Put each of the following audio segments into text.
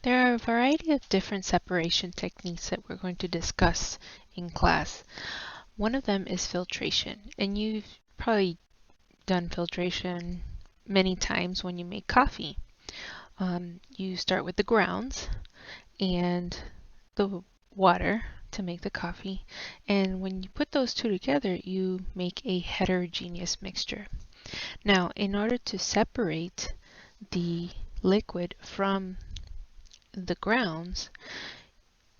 There are a variety of different separation techniques that we're going to discuss in class. One of them is filtration, and you've probably done filtration many times when you make coffee. You start with the grounds and the water to make the coffee, and when you put those two together, you make a heterogeneous mixture. Now, in order to separate the liquid from the grounds,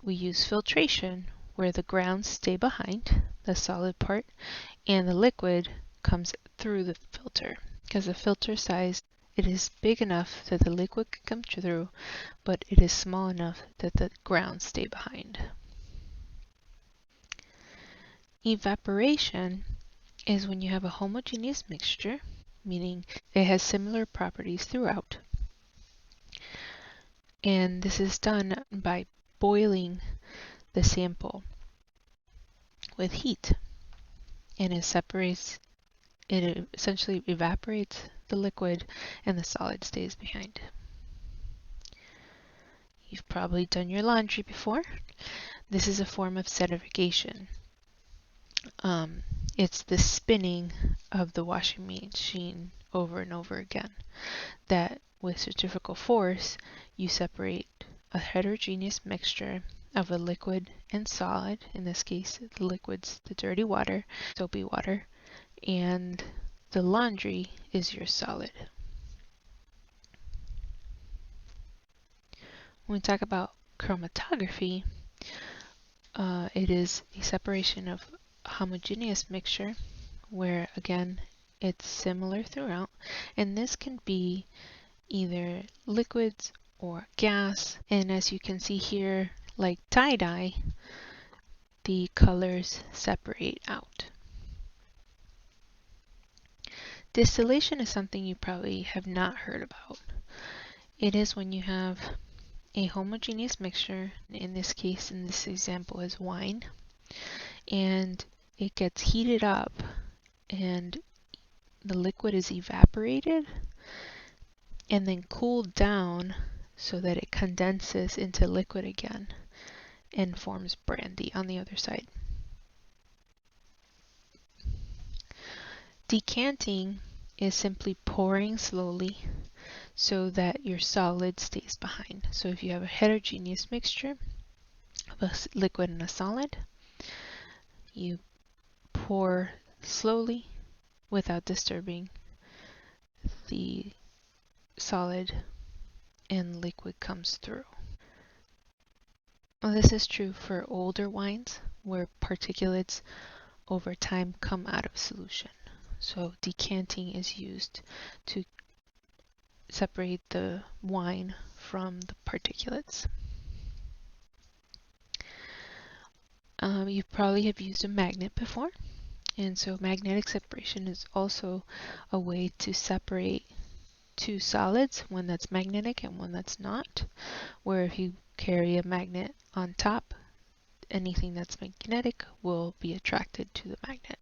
we use filtration, where the grounds stay behind, the solid part, and the liquid comes through the filter. Because the filter size, it is big enough that the liquid can come through, but it is small enough that the grounds stay behind. Evaporation is when you have a homogeneous mixture, meaning it has similar properties throughout. And this is done by boiling the sample with heat, and it essentially evaporates the liquid and the solid stays behind. You've probably done your laundry before. This is a form of centrifugation. It's the spinning of the washing machine over and over again, that with centrifugal force you separate a heterogeneous mixture of a liquid and solid. In this case, the liquid's the dirty water, soapy water, and the laundry is your solid. When we talk about chromatography, it is a separation of a homogeneous mixture where, again, it's similar throughout, and this can be either liquids or gas, and as you can see here, like tie-dye, the colors separate out. Distillation is something you probably have not heard about. It is when you have a homogeneous mixture, in this case, in this example is wine, and it gets heated up and the liquid is evaporated and then cooled down so that it condenses into liquid again and forms brandy on the other side. Decanting is simply pouring slowly so that your solid stays behind. So if you have a heterogeneous mixture of a liquid and a solid, you pour slowly without disturbing the solid, and liquid comes through. Well, this is true for older wines where particulates over time come out of solution. So decanting is used to separate the wine from the particulates. You probably have used a magnet before, and so magnetic separation is also a way to separate two solids, one that's magnetic and one that's not, where if you carry a magnet on top, anything that's magnetic will be attracted to the magnet.